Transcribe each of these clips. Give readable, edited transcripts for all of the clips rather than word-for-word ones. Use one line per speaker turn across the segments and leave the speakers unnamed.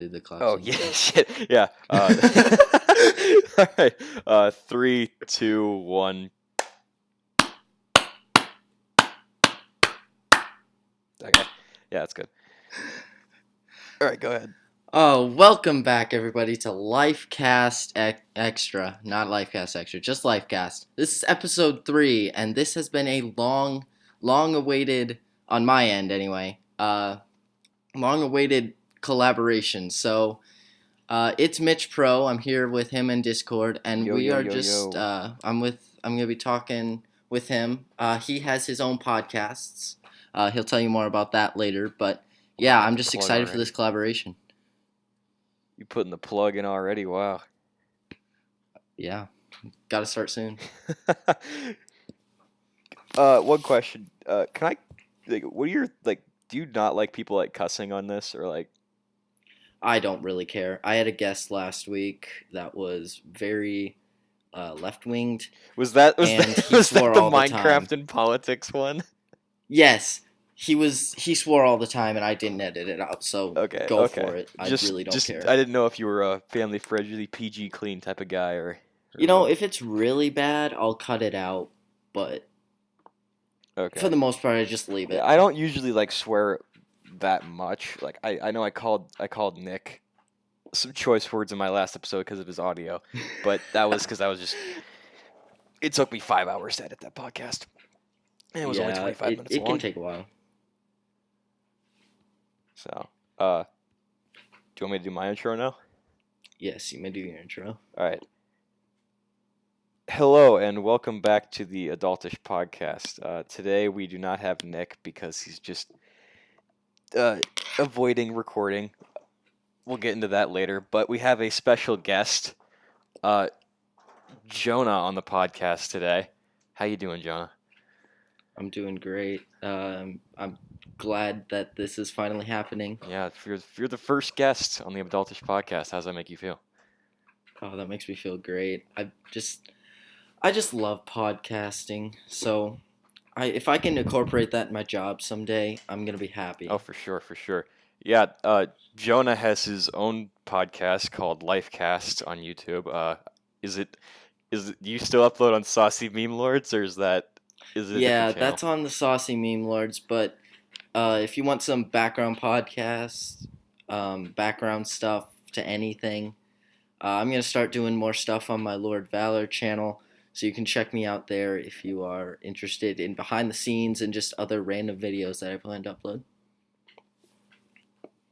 do the clap.
Oh, yeah, shit. Yeah. All right. 3, 2, 1. Okay. Yeah, that's good. All right, go ahead.
Oh, welcome back, everybody, to Lifecast Extra. Not Lifecast Extra, just Lifecast. This is episode 3, and this has been a long-awaited, on my end anyway, long-awaited collaboration. So, it's Mitch Pro. I'm here with him in Discord, and
Yo,
we
yo,
are
yo,
just,
yo.
I'm going to be talking with him. He has his own podcasts. He'll tell you more about that later, but yeah, I'm just excited for this collaboration.
You putting the plug in already? Wow.
Yeah, got to start soon.
One question. Can I, what are your, do you not like people, cussing on this, or,
I don't really care. I had a guest last week that was very left-winged.
Was that the
Minecraft
and politics one?
Yes, he swore all the time, and I didn't edit it out, so go for it. I really don't care.
I didn't know if you were a family-friendly, PG clean type of guy, or
if it's really bad, I'll cut it out, but for the most part, I just leave it.
I don't usually, swear that much. I know I called Nick some choice words in my last episode because of his audio, but that was because I was just... It took me 5 hours to edit that podcast. And it was only 25 minutes long.
It can take a while.
So, do you want me to do my intro now?
Yes, you may do your intro.
All right. Hello, and welcome back to the Adultish podcast. Today we do not have Nick because he's just avoiding recording. We'll get into that later, but we have a special guest, Jonah, on the podcast today. How you doing, Jonah?
I'm doing great. I'm glad that this is finally happening.
Yeah, if you're the first guest on the Adultish podcast, how does that make you feel?
Oh, that makes me feel great. I just love podcasting. So, if I can incorporate that in my job someday, I'm gonna be happy.
Oh, for sure. Yeah, Jonah has his own podcast called Lifecast on YouTube. Do you still upload on Saucy Meme Lords, or is it?
Yeah, that's on the Saucy Meme Lords. But if you want some background podcasts, background stuff to anything, I'm gonna start doing more stuff on my Lord Valor channel. So you can check me out there if you are interested in behind the scenes and just other random videos that I plan to upload.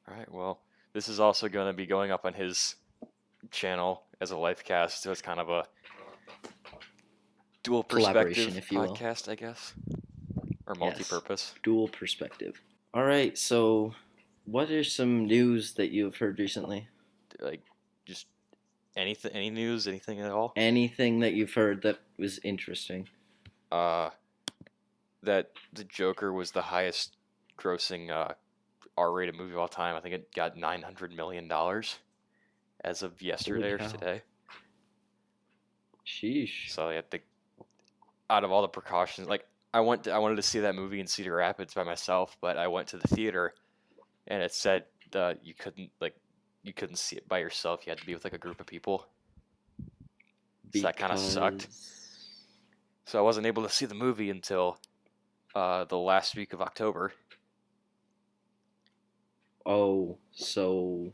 All right, well, this is also going to be going up on his channel as a Lifecast, so it's kind of a dual perspective podcast, I guess, or multi-purpose.
Yes, dual perspective. All right, so what are some news that you have heard recently?
Just anything, any news, anything at all?
Anything that you've heard that was interesting?
That the Joker was the highest grossing R-rated movie of all time. I think it got $900 million as of yesterday or today.
Sheesh.
So yeah, out of all the precautions, I wanted to see that movie in Cedar Rapids by myself, but I went to the theater, and it said you couldn't see it by yourself. You had to be with a group of people. So that kind of sucked. So I wasn't able to see the movie until the last week of October.
Oh, so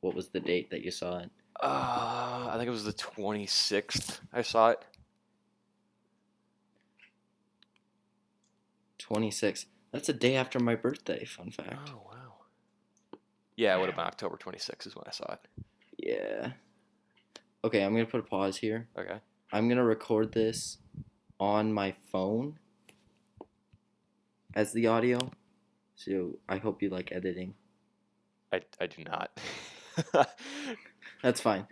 what was the date that you saw it?
I think it was the 26th I saw it.
26th. That's a day after my birthday, fun fact.
Oh, wow. Yeah, it would have been October 26th is when I saw it.
Yeah. Okay, I'm going to put a pause here.
Okay.
I'm going to record this on my phone as the audio. So I hope you like editing.
I do not.
That's fine.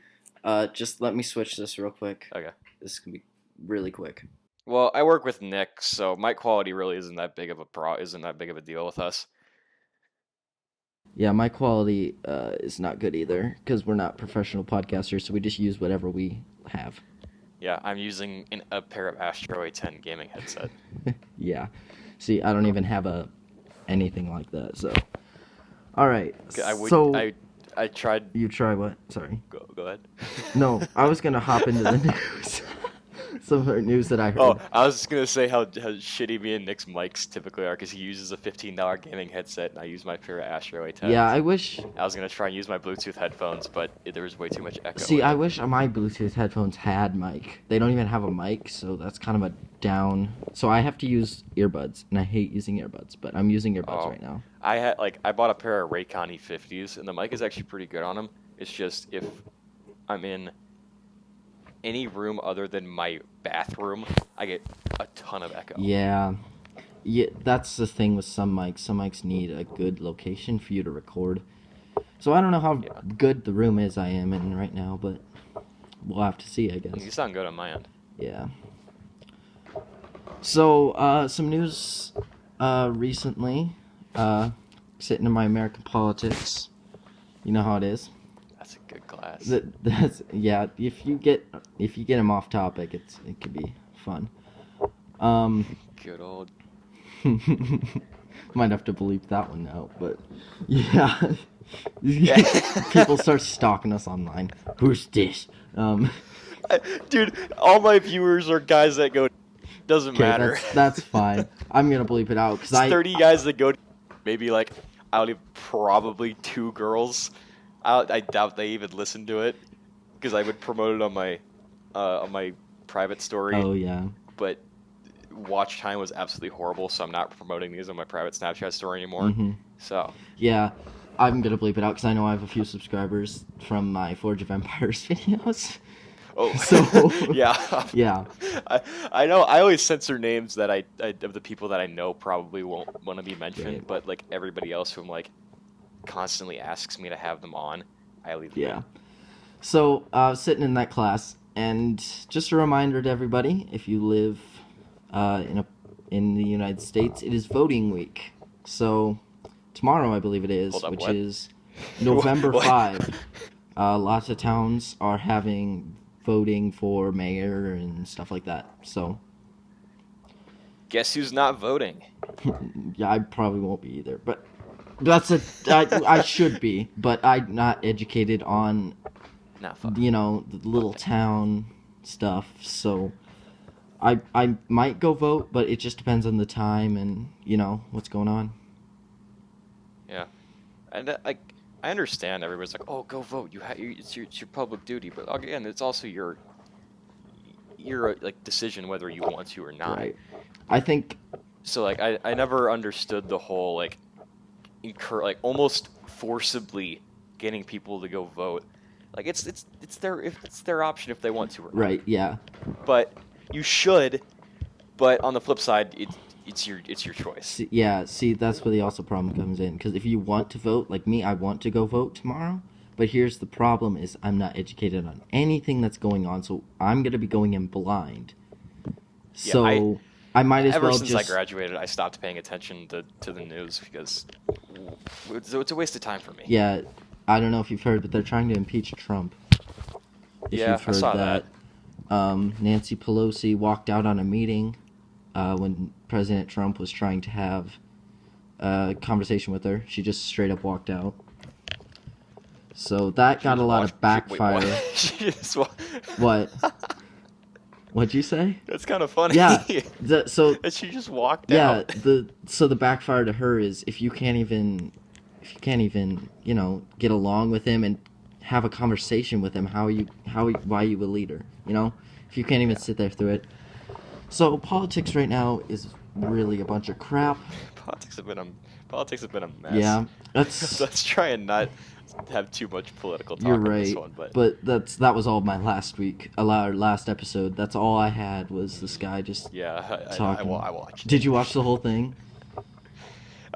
Just let me switch this real quick.
Okay.
This can be really quick.
Well, I work with Nick, so my quality really isn't that big of a deal with us.
Yeah, my quality is not good either because we're not professional podcasters, so we just use whatever we have.
Yeah, I'm using a pair of Astro A10 gaming headset.
Yeah. See, I don't even have anything like that, so... All right.
I I tried.
You try what? Sorry.
Go ahead.
No, I was gonna hop into the news. Some news that I heard.
Oh, I was just gonna say how shitty me and Nick's mics typically are because he uses a $15 gaming headset and I use my favorite Astro A10.
Yeah, I wish.
I was gonna try and use my Bluetooth headphones, but there was way too much echo.
See, I wish my Bluetooth headphones had mic. They don't even have a mic, so that's kind of a down. So I have to use earbuds, and I hate using earbuds, but I'm using earbuds right now.
I bought a pair of Raycon E50s, and the mic is actually pretty good on them. It's just if I'm in any room other than my bathroom, I get a ton of echo.
Yeah, that's the thing with some mics. Some mics need a good location for you to record. So I don't know how good the room is I am in right now, but we'll have to see, I guess.
You sound good on my end.
Yeah. So, some news recently, sitting in my American politics. You know how it is.
That's a good glass.
Yeah. If you get him off topic, it could be fun.
Good old.
Might have to bleep that one out, but yeah. People start stalking us online. Who's this?
Dude, all my viewers are guys that go. Doesn't matter.
That's fine. I'm gonna bleep it out because
30 guys that go. Maybe like probably 2 girls. I doubt they even listen to it because I would promote it on my private story.
Oh yeah.
But watch time was absolutely horrible, so I'm not promoting these on my private Snapchat story anymore.
Mm-hmm.
So
yeah, I'm gonna bleep it out because I know I have a few subscribers from my Forge of Empires videos.
Oh,
so
yeah.
Yeah.
I know. I always censor names that I of the people that I know probably won't want to be mentioned, right. But like everybody else who like constantly asks me to have them on, I leave them in.
So sitting in that class, and just a reminder to everybody: if you live in the United States, it is voting week. So tomorrow, I believe it is, which is November 5. Lots of towns are having voting for mayor and stuff like that. So
guess who's not voting?
Yeah, I probably won't be either, but I should be, but I'm not educated on the little town stuff, so I might go vote, but it just depends on the time and what's going on.
Yeah, and I understand everybody's like, oh, go vote. It's your public duty, but again, it's also your like decision whether you want to or not.
Right. I think
so. Like I never understood the whole like almost forcibly getting people to go vote. Like it's their option if they want to or not.
Right. Yeah.
But you should. But on the flip side, it's your choice.
See, that's where the also problem comes in. Because if you want to vote, like me, I want to go vote tomorrow. But here's the problem: is I'm not educated on anything that's going on, so I'm gonna be going in blind. So I might as well
Ever since I graduated, I stopped paying attention to the news because it's a waste of time for me.
Yeah, I don't know if you've heard, but they're trying to impeach Trump.
I saw that.
Nancy Pelosi walked out on a meeting when President Trump was trying to have a conversation with her. She just straight up walked out. So that got a lot of backfire. What? What'd you say?
That's kind of funny.
Yeah.
And she just walked out.
Yeah. The backfire to her is if you can't even get along with him and have a conversation with him, why you a leader? If you can't even sit there through it. So politics right now is really a bunch of crap.
Politics have been a mess.
Yeah,
let's try and not have too much political talk.
You're
on
right,
this one,
but that was all my last episode. That's all I had was this guy just talking.
I watched.
Did you watch the whole thing?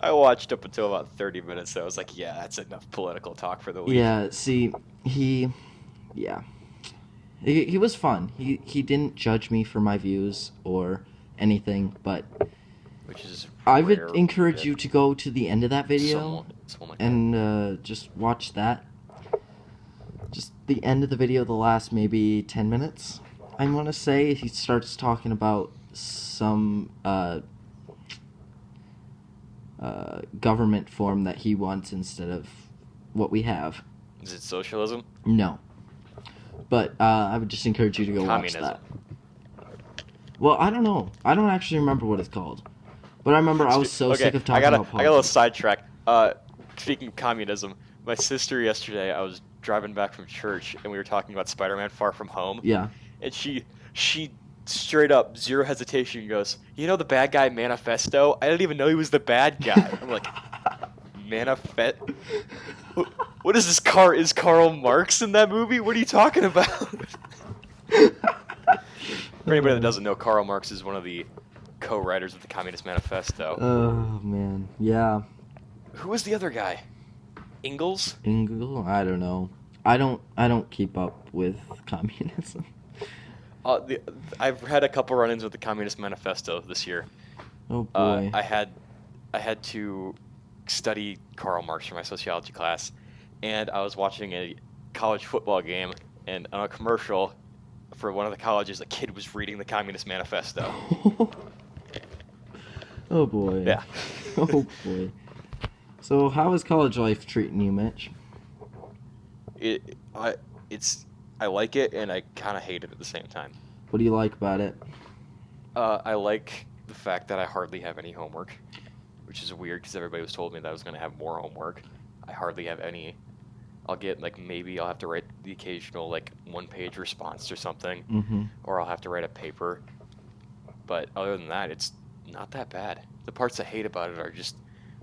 I watched up until about 30 minutes. So I was like, yeah, that's enough political talk for the week.
Yeah, see, he was fun. He didn't judge me for my views or anything, but
which is
I would encourage you to go to the end of that video and just watch that. Just the end of the video, the last maybe 10 minutes. I want to say he starts talking about some government form that he wants instead of what we have.
Is it socialism?
No. But I would just encourage you to go
Communism.
watch that. Well, I don't know. I don't actually remember what it's called. But I remember I was sick of talking about politics.
I got a little sidetrack. Speaking of communism, my sister yesterday, I was driving back from church, and we were talking about Spider-Man Far From Home.
Yeah.
And she straight up, zero hesitation, goes, "You know the bad guy Manifesto? I didn't even know he was the bad guy." I'm like, What is this car? Is Karl Marx in that movie? What are you talking about? For anybody that doesn't know, Karl Marx is one of the co-writers of the Communist Manifesto.
Oh, man. Yeah.
Who was the other guy? Ingalls?
I don't know. I don't keep up with communism.
I've had a couple run-ins with the Communist Manifesto this year.
Oh boy.
I had to study Karl Marx for my sociology class, and I was watching a college football game, and on a commercial for one of the colleges, a kid was reading the Communist Manifesto.
Oh boy.
Yeah.
Oh boy. So how is college life treating you, Mitch?
I like it, and I kind of hate it at the same time.
What do you like about it?
I like the fact that I hardly have any homework, which is weird because everybody was told me that I was going to have more homework. I hardly have any. I'll get, maybe I'll have to write the occasional, one-page response or something, or I'll have to write a paper. But other than that, it's not that bad. The parts I hate about it are just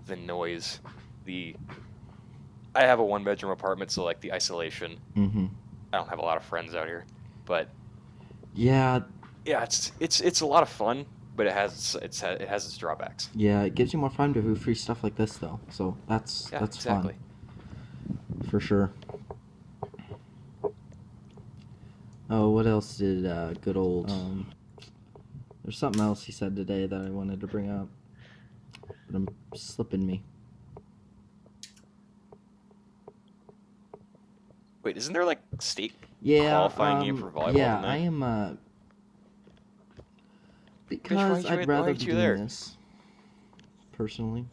the noise, I have a one-bedroom apartment, so, the isolation. I don't have a lot of friends out here, but...
Yeah,
it's a lot of fun, but it has its drawbacks.
Yeah, it gives you more fun to do free stuff like this, though. So that's
exactly.
fun. For sure. Oh, what else did good old... there's something else he said today that I wanted to bring up, but I'm slipping me.
Wait, isn't there state qualifying game for volleyball?
Yeah, I am. Because I'd rather be doing this personally.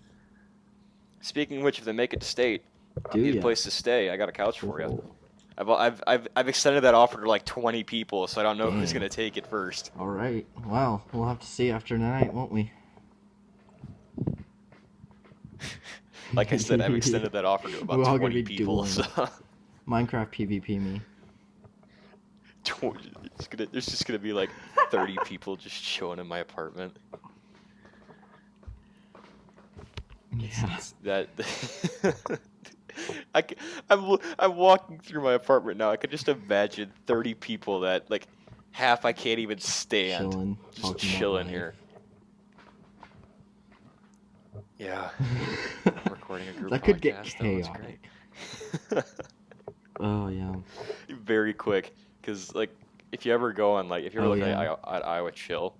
Speaking of which, if they make it to state, you need a place to stay. I got a couch for you. I've extended that offer to 20 people, so I don't know who's gonna take it first.
All right. Well, we'll have to see after tonight, won't we?
Like I said, I've extended that offer to about 20 people. So.
Minecraft PvP me.
There's just gonna be 30 people just chilling in my apartment.
Yeah.
I'm walking through my apartment now. I could just imagine 30 people that half I can't even stand, just chilling here. Yeah. I'm recording a group
that could
podcast.
Get chaotic. Oh yeah.
Very quick, because if you ever go on if you're looking at Iowa Chill,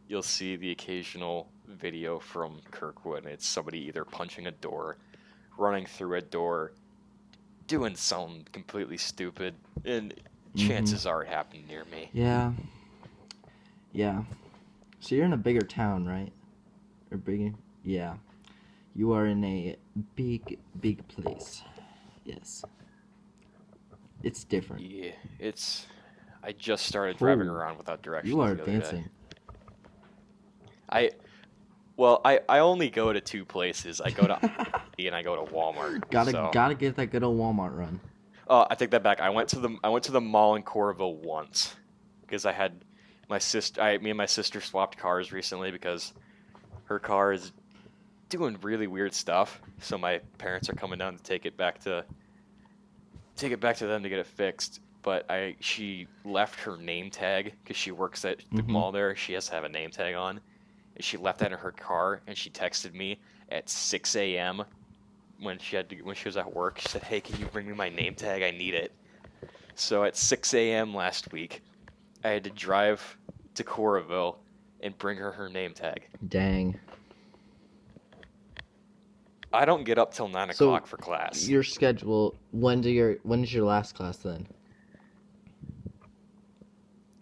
you'll see the occasional video from Kirkwood, and it's somebody either punching a door, running through a door, doing something completely stupid, and chances are it happened near me.
Yeah. Yeah. So you're in a bigger town, right? Or bigger? Yeah. You are in a big place. Yes. It's different.
Yeah, I just started driving around without directions.
You are advancing.
I only go to two places. I go to and I go to Walmart.
Gotta get that good old Walmart run.
I take that back. I went to the mall in Coralville once because I had me and my sister swapped cars recently because her car is doing really weird stuff. So my parents are coming down to take it back to them to get it fixed. But she left her name tag because she works at the mall there. She has to have a name tag on. And she left that in her car, and she texted me at 6 a.m. when she was at work. She said, "Hey, can you bring me my name tag? I need it." So at 6 a.m. last week, I had to drive to Coralville and bring her name tag.
Dang.
I don't get up till 9 o'clock for class.
Your schedule, when is your last class then?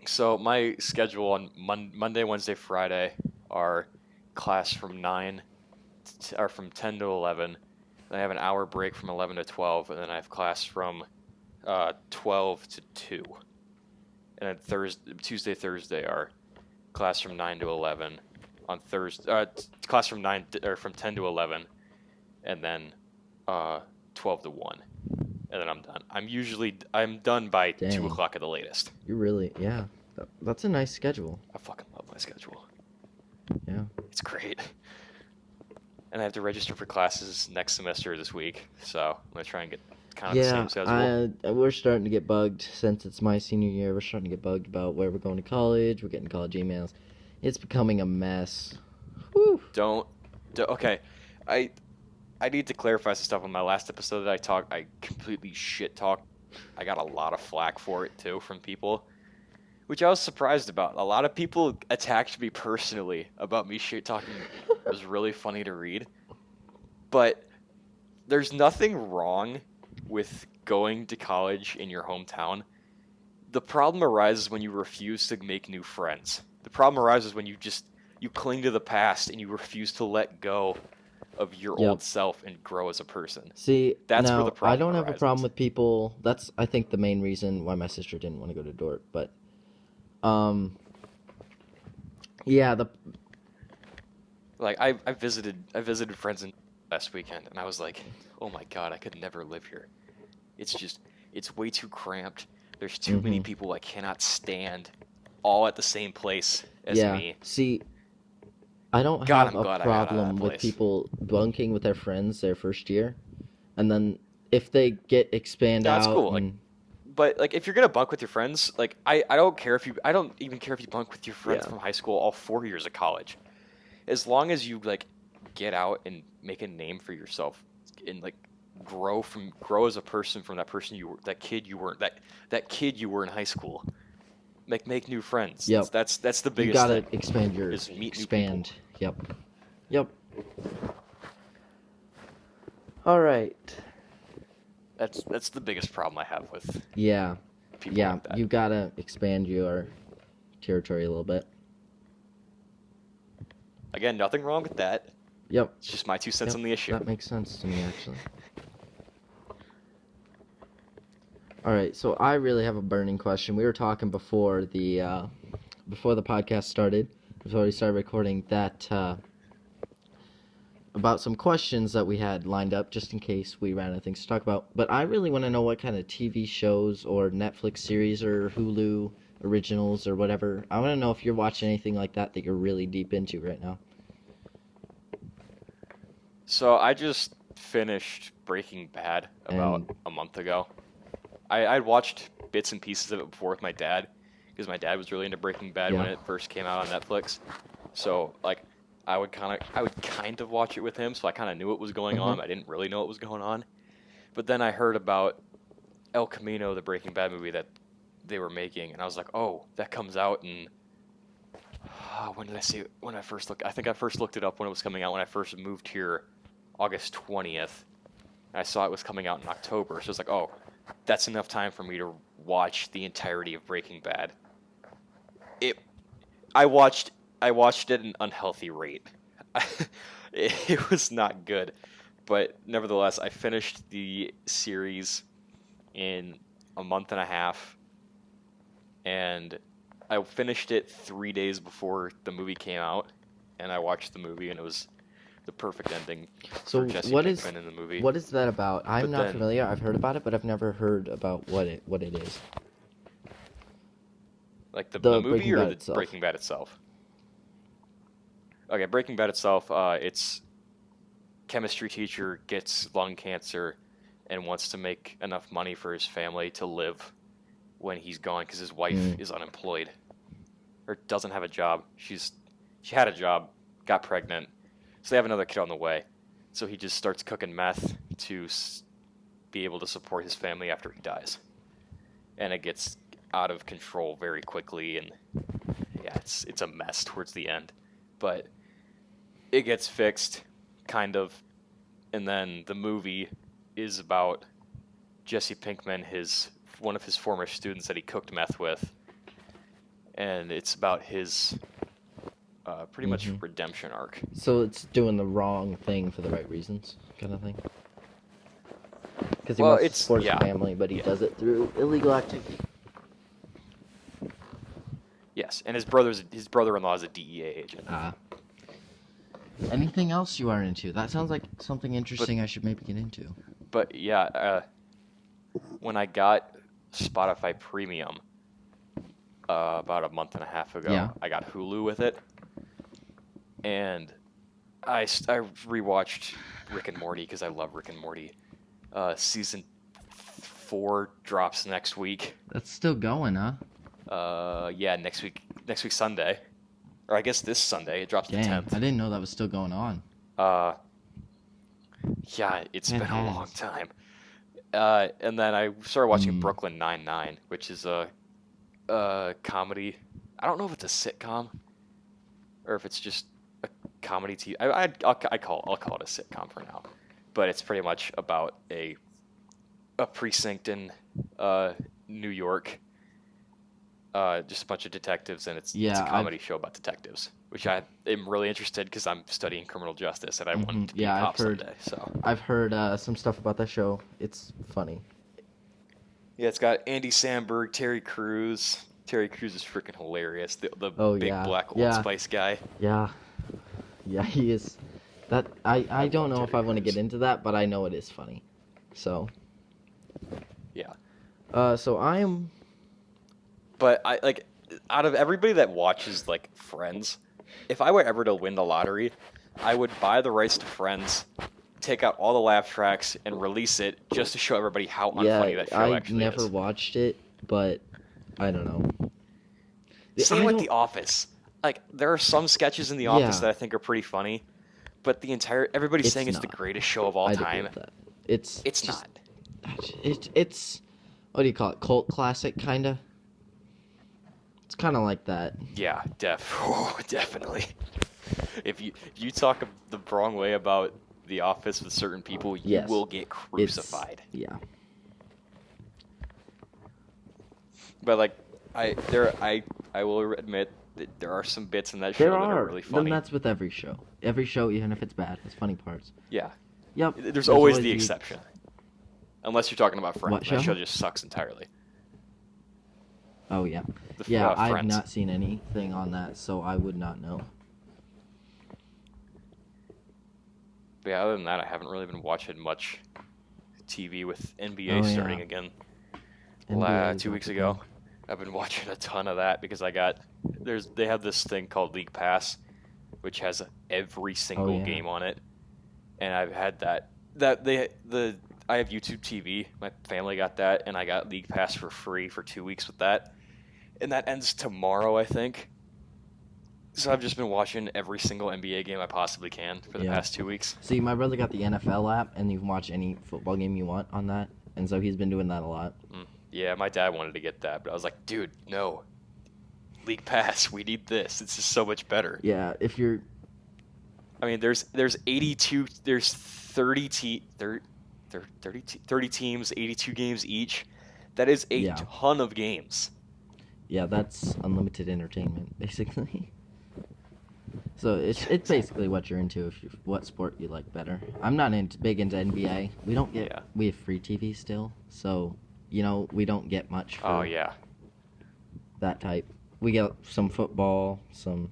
So my schedule on Monday, Wednesday, Friday are class from 10 to 11, Then I have an hour break from 11 to 12, and then I have class from 12 to 2. And then Tuesday, Thursday are class from 9 to 11. On Thursday, class from 10 to 11, and then 12 to 1, and then I'm done. I'm done by 2 o'clock at the latest.
You really, yeah. That's a nice schedule.
I fucking love my schedule.
Yeah.
It's great. And I have to register for classes next semester this week, so I'm gonna try and get kind of the same schedule.
We're starting to get bugged since it's my senior year. We're starting to get bugged about where we're going to college. We're getting college emails. It's becoming a mess. Whew.
Okay. I need to clarify some stuff on my last episode that I completely shit talked. I got a lot of flack for it too from people, which I was surprised about. A lot of people attacked me personally about me shit talking. It was really funny to read. But there's nothing wrong with going to college in your hometown. The problem arises when you refuse to make new friends. The problem arises when you cling to the past and you refuse to let go of your old self and grow as a person.
See,
that's where the problem
I don't have
arises.
a problem with people. That's, I think, the main reason why my sister didn't want to go to Dort. But, yeah,
like I visited friends in last weekend, and I was like, oh my god, I could never live here. It's way too cramped. There's too many people I cannot stand, all at the same place as me.
See, I don't have a problem with people bunking with their friends their first year, and then if they get expand out. That's cool.
But like, if you're gonna bunk with your friends, like I don't even care if you bunk with your friends from high school all 4 years of college, as long as you like get out and make a name for yourself and like grow as a person from that kid you were in high school. Make new friends.
Yep.
That's the biggest thing.
You gotta expand your expand. Yep. All right.
That's the biggest problem I have with people like that.
You gotta expand your territory a little bit.
Again, nothing wrong with that.
Yep.
It's just my 2 cents on the issue.
That makes sense to me, actually. All right, so I really have a burning question. We were talking before the podcast started, before we started recording, that about some questions that we had lined up just in case we ran out of things to talk about. But I really want to know what kind of TV shows or Netflix series or Hulu originals or whatever. I want to know if you're watching anything like that you're really deep into right now.
So I just finished Breaking Bad about a month ago. I'd watched bits and pieces of it before with my dad, because my dad was really into Breaking Bad when it first came out on Netflix. So like I would kind of watch it with him, so I kind of knew what was going on. I didn't really know what was going on. But then I heard about El Camino, the Breaking Bad movie that they were making, and I was like, oh, that comes out in when did I see it? When I first looked, I think I first looked it up when it was coming out when I first moved here, August 20th. And I saw it was coming out in October, so it's like, oh, that's enough time for me to watch the entirety of Breaking Bad. I watched it at an unhealthy rate. It was not good, but nevertheless, I finished the series in a month and a half, and I finished it 3 days before the movie came out, and I watched the movie, and it was the perfect ending for Jesse Pinkman in the movie.
What is that about? I'm not familiar. I've heard about it, but I've never heard about what it is.
Like the movie or the Breaking Bad itself? Okay, Breaking Bad itself, it's chemistry teacher gets lung cancer and wants to make enough money for his family to live when he's gone because his wife is unemployed or doesn't have a job. She had a job, got pregnant, so they have another kid on the way. So he just starts cooking meth to be able to support his family after he dies. And it gets out of control very quickly, and yeah, it's a mess towards the end. But it gets fixed, kind of. And then the movie is about Jesse Pinkman, one of his former students that he cooked meth with. And it's about his pretty much redemption arc.
So it's doing the wrong thing for the right reasons, kind of thing? because he wants to support his family, but he does it through illegal activity.
Yes, and his brother-in-law is a DEA agent.
Anything else you are into? That sounds like something interesting I should maybe get into.
But yeah, when I got Spotify Premium about a month and a half ago, I got Hulu with it, and I rewatched Rick and Morty because I love Rick and Morty. Season 4 drops next week.
That's still going, huh?
Yeah, next week Sunday, or I guess this Sunday it drops the 10th.
I didn't know that was still going on.
Yeah, it's been a long time. And then I started watching Brooklyn Nine-Nine, which is a comedy. I don't know if it's a sitcom or if it's just a comedy TV. I'll call it a sitcom for now, but it's pretty much about a precinct in New York. Just a bunch of detectives, and it's a comedy show about detectives, which I am really interested because I'm studying criminal justice and I want to be a cop someday. So
I've heard some stuff about that show. It's funny.
Yeah, it's got Andy Samberg, Terry Crews. Terry Crews is freaking hilarious. The big black Old Spice guy. Yeah, he is. That I don't know if I want to get into that, but I know it is funny. So yeah. So I am. But I like out of everybody that watches like Friends, if I were ever to win the lottery, I would buy the rights to Friends, take out all the laugh tracks, and release it just to show everybody how unfunny that show actually is.
I never watched it, but I don't know.
Same with The Office. Like there are some sketches in The Office that I think are pretty funny, but everybody's saying it's the greatest show of all time. It's not.
It's what do you call it? Cult classic, kinda. It's kind of like that.
Yeah, definitely. If you talk the wrong way about The Office with certain people, you will get crucified.
Yeah.
But like, I will admit that there are some bits in that show that are really funny.
Then that's with every show. Every show, even if it's bad, has funny parts.
Yeah.
Yep.
There's always the exception. Unless you're talking about Friends. That show just sucks entirely.
Oh, yeah. Yeah, I've not seen anything on that, so I would not know.
But yeah, other than that, I haven't really been watching much TV with NBA starting again. 2 weeks ago. I've been watching a ton of that because they have this thing called League Pass, which has every single game on it. And I've had I have YouTube TV. My family got that, and I got League Pass for free for 2 weeks with that. And that ends tomorrow, I think. So I've just been watching every single NBA game I possibly can for the past 2 weeks.
See, my brother got the NFL app, and you can watch any football game you want on that. And so he's been doing that a lot.
Yeah, my dad wanted to get that, but I was like, dude, no. League Pass, we need this. It's just so much better.
Yeah, if you're...
I mean, there's 82... There's 30 teams, 82 games each. That is a ton of games.
Yeah, that's unlimited entertainment, basically. So it's basically what you're into, what sport you like better. I'm not big into NBA. We have free TV still, so we don't get much. For that type. We get some football, some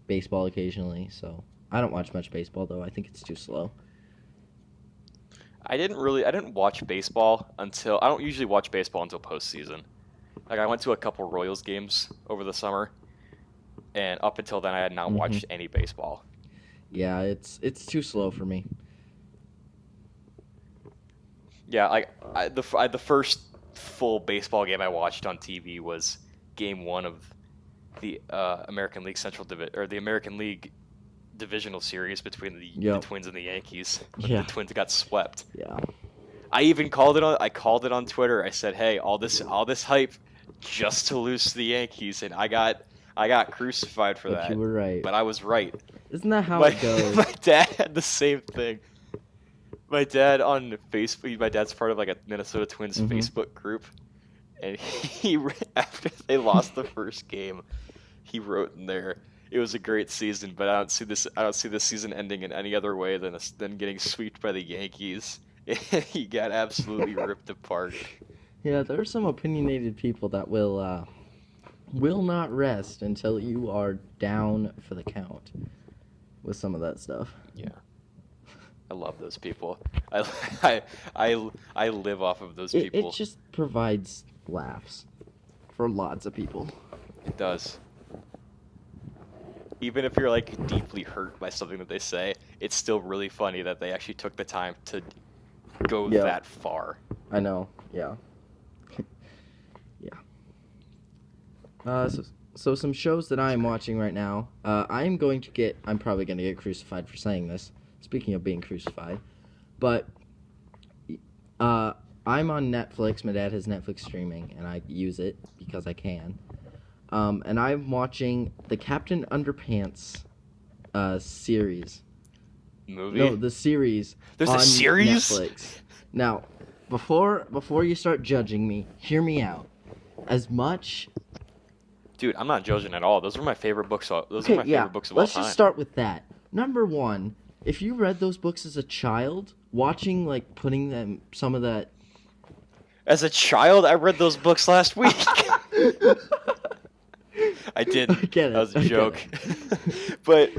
baseball occasionally. So I don't watch much baseball though. I think it's too slow.
I didn't watch baseball until I don't usually watch baseball until postseason. Like I went to a couple Royals games over the summer, and up until then I had not watched any baseball.
Yeah, it's too slow for me.
Yeah, the first full baseball game I watched on TV was Game 1 of the American League the American League divisional series between the Twins and the Yankees. The Twins got swept.
Yeah.
I even called it on Twitter. I said, "Hey, all this hype just to lose to the Yankees," and I got crucified for that.
You were right.
But I was right.
Isn't that how it goes?
My dad had the same thing. My dad on Facebook. My dad's part of like a Minnesota Twins Facebook group, and he after they lost the first game, he wrote in there, "It was a great season, but I don't see this season ending in any other way than getting swept by the Yankees." He got absolutely ripped apart.
Yeah, there are some opinionated people that will not rest until you are down for the count with some of that stuff.
Yeah. I love those people. I, I, I live off of those
It
people.
just provides laughs for lots of people.
It does. Even if you're like deeply hurt by something that they say, it's still really funny that they actually took the time to go that far.
I know. Yeah. Yeah. So some shows that I am watching right now. I'm probably going to get crucified for saying this. Speaking of being crucified, but I'm on Netflix. My dad has Netflix streaming, and I use it because I can. And I'm watching the Captain Underpants series.
Movie?
No, the series.
There's a series?
Netflix. Now, before you start judging me, hear me out. As much.
Dude, I'm not judging at all. Those are my favorite books. Those are my favorite books of all time.
Let's just start with that. Number one, if you read those books as a child, watching putting them some of that.
As a child, I read those books last week. I didn't.
I get it.
That was a joke. But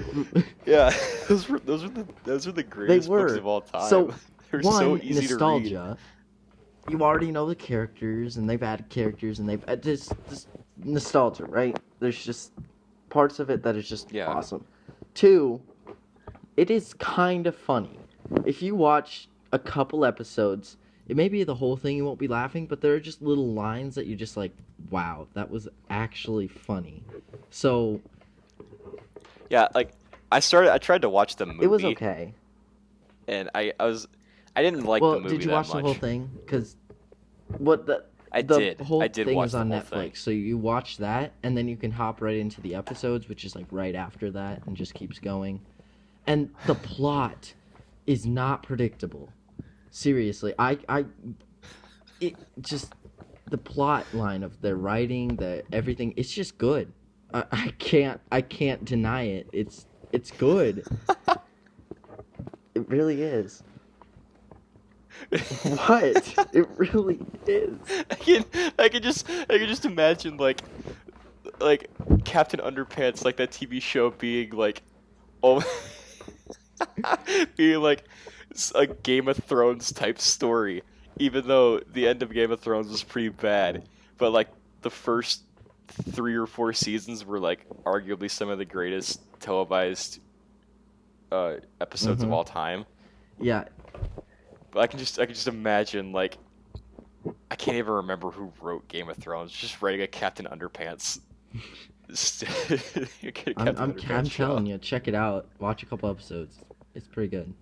yeah, those were the greatest books of all time.
So
they're so easy
nostalgia.
to read.
You already know the characters, and they've added characters, and they've this nostalgia, right? There's just parts of it that is just awesome. Two, it is kind of funny. If you watch a couple episodes, it may be the whole thing you won't be laughing, but there are just little lines that you're just like, wow, that was actually funny. So
yeah, I tried to watch the movie.
It was okay.
And I didn't like the movie that much.
Well, did you watch the whole thing? Because
I did
whole thing
watch
is on
the whole
Netflix,
thing.
so you watch that, and then you can hop right into the episodes, which is right after that, and just keeps going. And the plot is not predictable. Seriously, the plot line of their writing, everything, it's just good. I can't deny it. It's good. It really is. What? It really is.
I can just imagine like Captain Underpants, like that TV show being being like a Game of Thrones type story, even though the end of Game of Thrones was pretty bad, but like the first 3 or 4 seasons were arguably some of the greatest televised episodes of all time.
Yeah.
But I can just imagine I can't even remember who wrote Game of Thrones. Just writing a Captain Underpants.
I'm telling you, check it out. Watch a couple episodes. It's pretty good.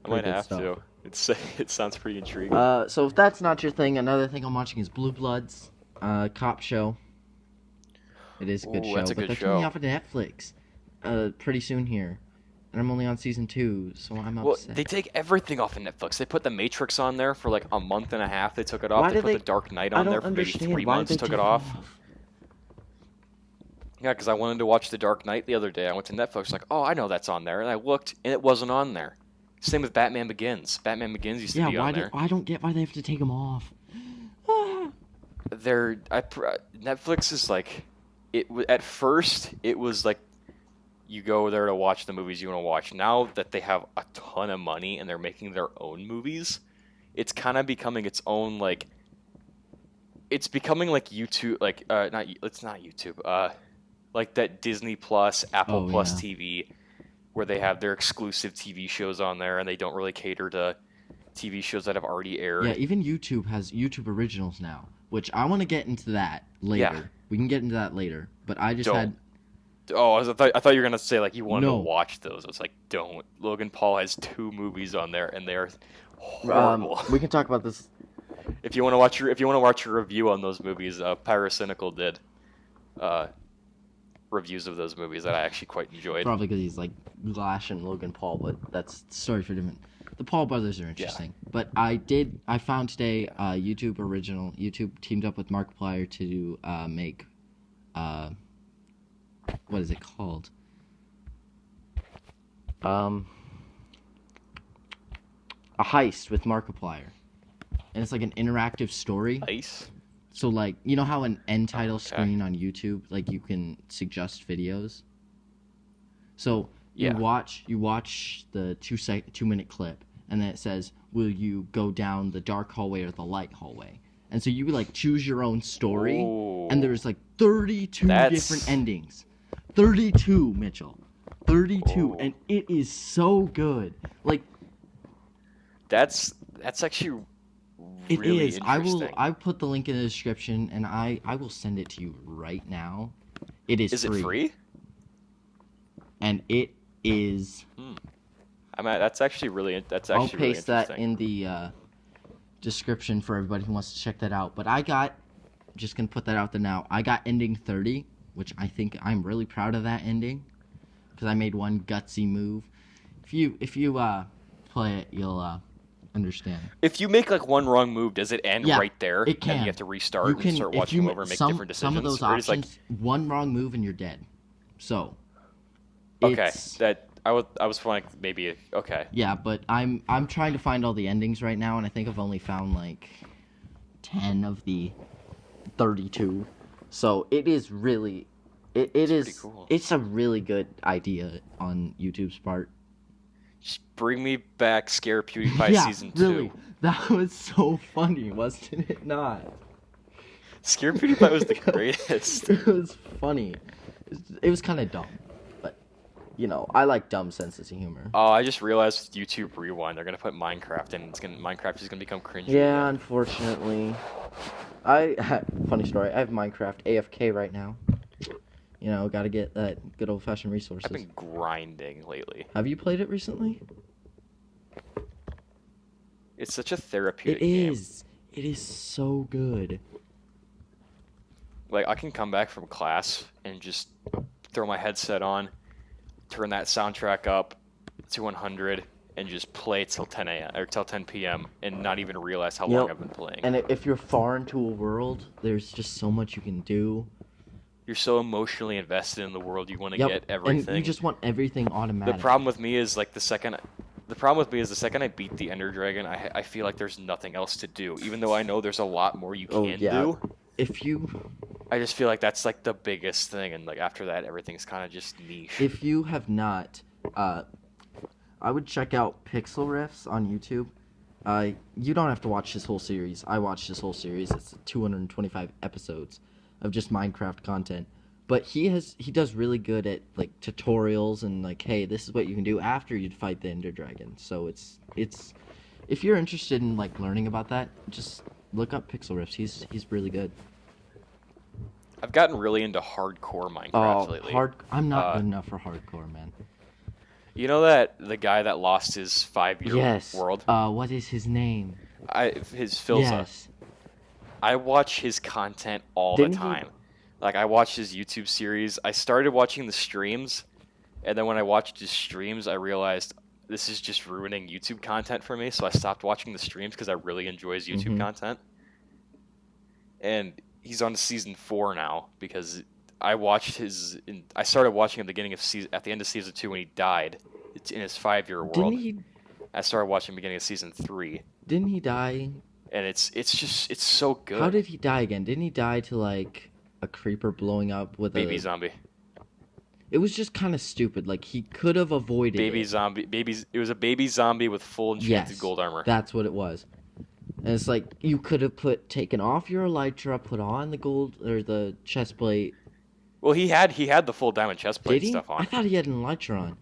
I might have to. It sounds pretty intriguing.
So if that's not your thing, another thing I'm watching is Blue Bloods, cop show. It is a good show, but they're coming off of Netflix pretty soon here. And I'm only on season 2, so I'm upset.
Well, they take everything off of Netflix. They put The Matrix on there for a month and a half. They took it off. They put The Dark Knight on there for maybe 3 months. Took it off. Yeah, because I wanted to watch The Dark Knight the other day. I went to Netflix, oh, I know that's on there. And I looked, and it wasn't on there. Same with Batman Begins. Batman Begins used to be on there.
I don't get why they have to take them off.
Netflix is at first, it was you go there to watch the movies you want to watch. Now that they have a ton of money and they're making their own movies, it's kind of becoming its own, it's becoming like YouTube, it's not YouTube, like that Disney Plus, Apple Plus TV, where they have their exclusive TV shows on there and they don't really cater to TV shows that have already aired.
Yeah, even YouTube has YouTube Originals now, which I want to get into that later.
Yeah.
We can get into that later, but I just had...
Oh, I thought you were gonna say you wanted to watch those. I was don't. Logan Paul has 2 movies on there, and they're horrible.
We can talk about this.
If you want to watch your review on those movies, Pyrocynical did reviews of those movies that I actually quite enjoyed.
Probably because he's lashing Logan Paul, but that's story for different. The Paul brothers are interesting, but I found today YouTube original. YouTube teamed up with Markiplier to make what is it called? a heist with Markiplier, and it's like an interactive story.
Nice.
So like, you know how an end title
okay.
screen on YouTube, like you can suggest videos. So you
Yeah.
watch the 2-minute clip, and then it says, "Will you go down the dark hallway or the light hallway?" And so you would like choose your own story,
Ooh.
and there's like 32 different endings. 32, Mitchell. 32,
Ooh.
and it is so good. Like
that's actually
it
really
is.
interesting.
I put the link in the description, and I will send it to you right now. It is free.
Is it free?
And it is.
I mean, that's actually really interesting.
I'll paste that in the description for everybody who wants to check that out. But just gonna put that out there now. I got ending 30, which I think I'm really proud of that ending, because I made one gutsy move. If you play it, you'll understand.
If you make like one wrong move, does it end right there?
It can.
And you have to restart and start watching over and make different decisions.
Some of those options, one wrong move and you're dead. So.
Okay, I was like maybe okay.
Yeah, but I'm trying to find all the endings right now, and I think I've only found like 10 of the 32. So it is really, it is
cool.
It's a really good idea on YouTube's part.
Just bring me back Scare PewDiePie season 2.
Really, that was so funny, wasn't it not?
Scare PewDiePie was the greatest.
It was funny. It was kind of dumb. You know, I like dumb senses of humor.
Oh, I just realized with YouTube Rewind, they're gonna put Minecraft in. Minecraft is gonna become cringy.
Yeah, unfortunately. Funny story. I have Minecraft AFK right now. You know, gotta get that good old-fashioned resources.
I've been grinding lately.
Have you played it recently?
It's such a therapeutic game.
It is so good.
Like, I can come back from class and just throw my headset on, turn that soundtrack up to 100, and just play till 10 a.m. or till 10 p.m. and not even realize how long I've been playing.
And if you're far into a world, there's just so much you can do.
You're so emotionally invested in the world, you want to get everything.
And you just want everything automatic.
The problem with me is the second I beat the Ender Dragon, I feel like there's nothing else to do, even though I know there's a lot more you can do. I just feel like that's like the biggest thing, and like after that, everything's kind of just niche.
If you have not, I would check out Pixel Riffs on YouTube. You don't have to watch his whole series. I watched his whole series. It's 225 episodes of just Minecraft content. But he does really good at like tutorials and like, hey, this is what you can do after you fight the Ender Dragon. So it's if you're interested in like learning about that, just look up Pixel Riffs. He's really good.
I've gotten really into hardcore Minecraft lately.
I'm not good enough for hardcore, man.
You know that the guy that lost his 5-year world?
What is his name?
His Philza.
Yes.
I watch his content all the time. Like, I watch his YouTube series. I started watching the streams, and then when I watched his streams, I realized this is just ruining YouTube content for me, so I stopped watching the streams because I really enjoy his YouTube content. And he's on season 4 now because I watched I started watching at the end of season 2 when he died. It's in his 5-year world. I started watching beginning of season 3.
Didn't he die?
And it's so good.
How did he die again? Didn't he die to like a creeper blowing up with
baby zombie?
It was just kind of stupid. Like he could have avoided
It was a baby zombie with full enchanted gold armor.
That's what it was. And it's like you could have taken off your elytra, put on the gold or the chest plate.
Well, he had the full diamond chest plate stuff on.
I thought he had an elytra on.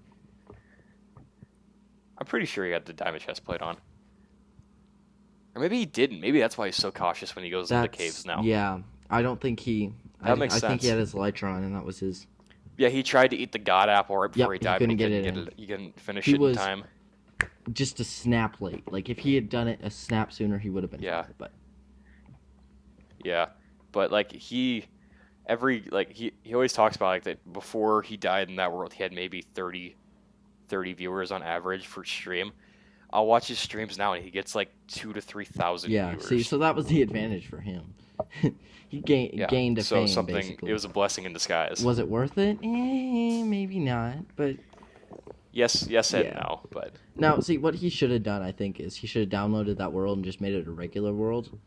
I'm pretty sure he had the diamond chest plate on. Or maybe he didn't. Maybe that's why he's so cautious when he goes into caves now.
Yeah, I don't think he.
That makes sense.
I think he had his elytra on, and that was his.
Yeah, he tried to eat the god apple right before he died, but he couldn't finish it in time.
Just a snap late. Like if he had done it a snap sooner, he would have been.
Yeah.
Fine,
but like he always talks about like that before he died in that world, he had maybe 30 viewers on average for stream. I'll watch his streams now, and he gets like 2,000 to 3,000 viewers.
Yeah, see, so that was the advantage for him. He gained a fame, basically.
It was a blessing in disguise.
Was it worth it? Maybe not, but
Yes, and
Yeah.
no, but
Now, see, what he should have done, I think, is he should have downloaded that world and just made it a regular world.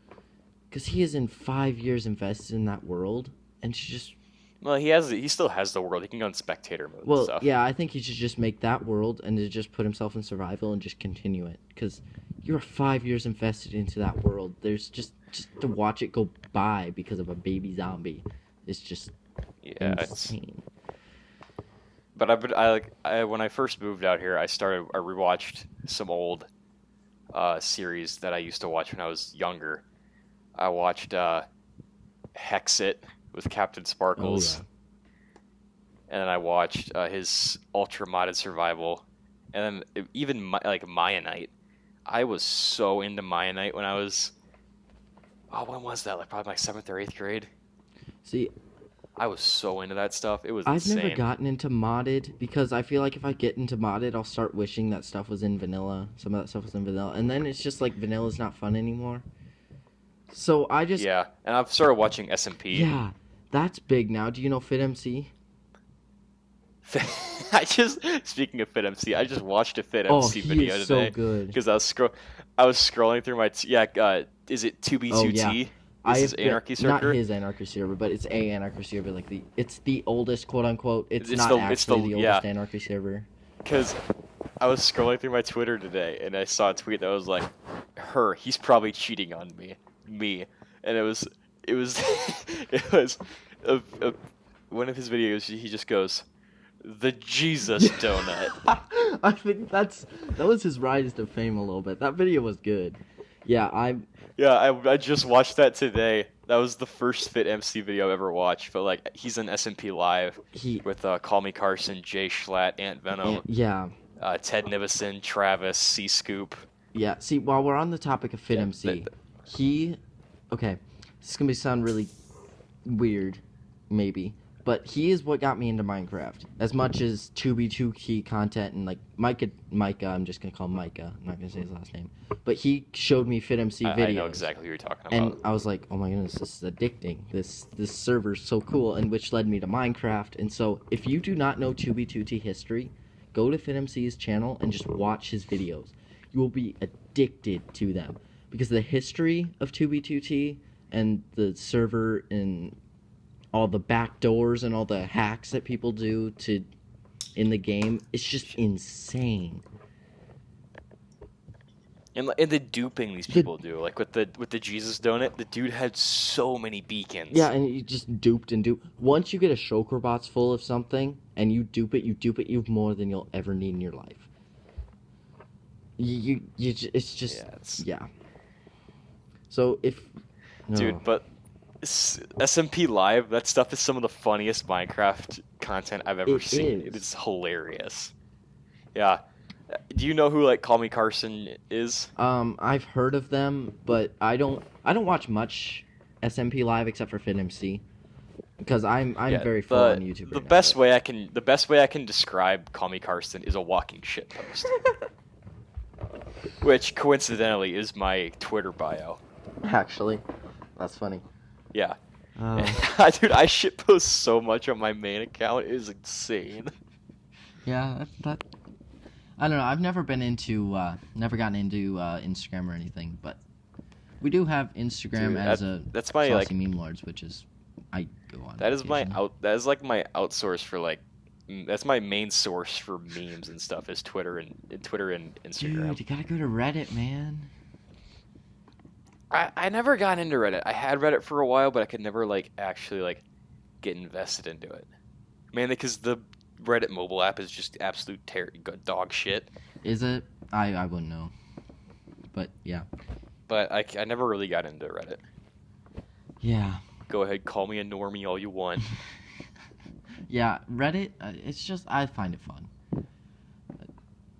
Because he is in 5 years invested in that world, and should just...
well, he still has the world. He can go in spectator mode and
Well,
stuff.
yeah, I think he should just make that world and to just put himself in survival and just continue it. Because you're 5 years invested into that world. There's just to watch it go by because of a baby zombie. It's just insane.
But when I first moved out here, I rewatched some old series that I used to watch when I was younger. I watched Hexit with Captain Sparkles.
Oh, yeah.
And then I watched his Ultra Modded Survival, and then even Maya Knight. I was so into Maya Knight when I was, when was that? Like probably my 7th or 8th grade.
See,
I was so into that stuff. It was
I've
insane.
never gotten into modded because I feel like if I get into modded, I'll start wishing that stuff was in vanilla. Some of that stuff was in vanilla, and then it's just like vanilla's not fun anymore. So I just
and I've started watching SMP.
Yeah, that's big now. Do you know FitMC?
Speaking of FitMC, I just watched a FitMC video today.
So good.
Because I was scrolling through my is it 2B2T? Is his Anarchy server?
Not his Anarchy server, but it's a Anarchy server. Like it's the oldest, quote unquote. It's not actually the oldest Anarchy server.
Because I was scrolling through my Twitter today and I saw a tweet that was like, he's probably cheating on me, and it was one of his videos. He just goes, the Jesus donut.
I think that was his rise to fame a little bit. That video was good. Yeah,
I just watched that today. That was the first FitMC video I've ever watched. But like, he's in SMP Live with Call Me Carson, Jay Schlatt, Ant Venom, Ted Nivison, Travis, C Scoop.
Yeah. See, while we're on the topic of FitMC, okay, this is gonna sound really weird, maybe. But he is what got me into Minecraft. As much as 2B2T content and like Micah, I'm just gonna call him Micah. I'm not gonna say his last name. But he showed me FitMC videos.
I know exactly what you're talking about.
And I was like, oh my goodness, this is addicting. This server's so cool, and which led me to Minecraft. And so, if you do not know 2B2T history, go to FitMC's channel and just watch his videos. You will be addicted to them because the history of 2B2T and the server and all the back doors and all the hacks that people do in the game, it's just insane.
And the duping these people do, like with the Jesus donut, the dude had so many beacons.
Yeah, and you just duped and duped. Once you get a shulker box full of something and you dupe it, you've more than you'll ever need in your life. It's just yeah. So
dude, but SMP Live, that stuff is some of the funniest Minecraft content I've ever seen. It is hilarious. Yeah. Do you know who like Call Me Carson is?
I've heard of them, but I don't watch much SMP Live except for FitMC because I'm very full on YouTube.
The best way I can describe Call Me Carson is a walking shitpost. Which coincidentally is my Twitter bio.
Actually, that's funny.
Yeah. Dude, I shitpost so much on my main account. It is insane.
Yeah, that I don't know. I've never gotten into Instagram or anything, but we do have Instagram
that's my
Saucy Meme Lords, which is I go on.
That is my outsource for that's my main source for memes and stuff is Twitter and Instagram.
Dude, you gotta go to Reddit, man.
I never got into Reddit. I had Reddit for a while, but I could never actually get invested into it. Mainly because the Reddit mobile app is just absolute dog shit.
Is it? I wouldn't know. But yeah.
But I never really got into Reddit.
Yeah.
Go ahead, call me a normie all you want.
Yeah, Reddit, it's just, I find it fun.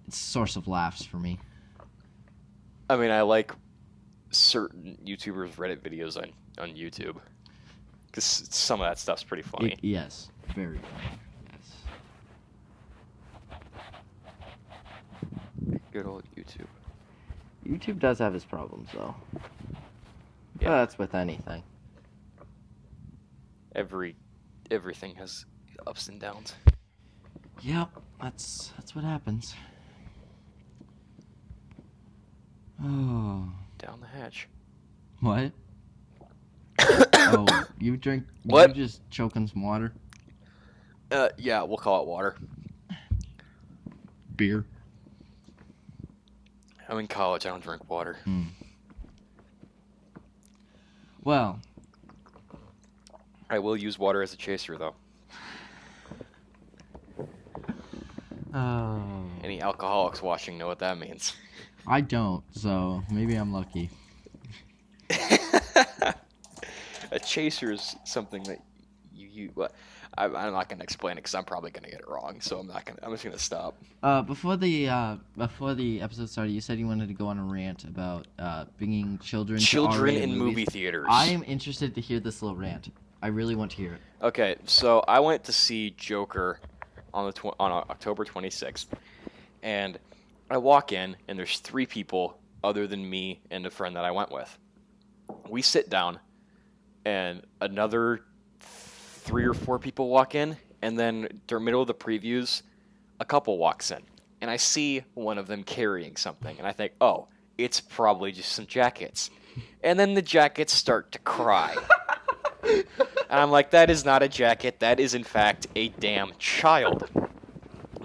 It's a source of laughs for me.
I mean, I like certain YouTubers' Reddit videos on YouTube. Because some of that stuff's pretty funny.
Yes, very funny. Yes.
Good old YouTube.
YouTube does have its problems, though. Yeah. But that's with anything.
Everything has ups and downs.
Yep. That's what happens. Oh.
Down the hatch.
What? Oh, you drink...
What?
You just choke on some water?
Yeah, we'll call it water.
Beer?
I'm in college. I don't drink water.
Well...
I will use water as a chaser, though.
Oh.
Any alcoholics watching know what that means.
I don't, so maybe I'm lucky.
A chaser is something that you I'm not gonna explain it because I'm probably gonna get it wrong, so I'm just gonna stop.
Before the episode started, you said you wanted to go on a rant about bringing children
in movie theaters.
I am interested to hear this little rant. I really want to hear it.
Okay, so I went to see Joker on October 26th, and I walk in, and there's 3 people other than me and a friend that I went with. We sit down, and another 3 or 4 people walk in, and then during middle of the previews, a couple walks in, and I see one of them carrying something, and I think, oh, it's probably just some jackets. And then the jackets start to cry. And I'm like, that is not a jacket, that is in fact a damn child.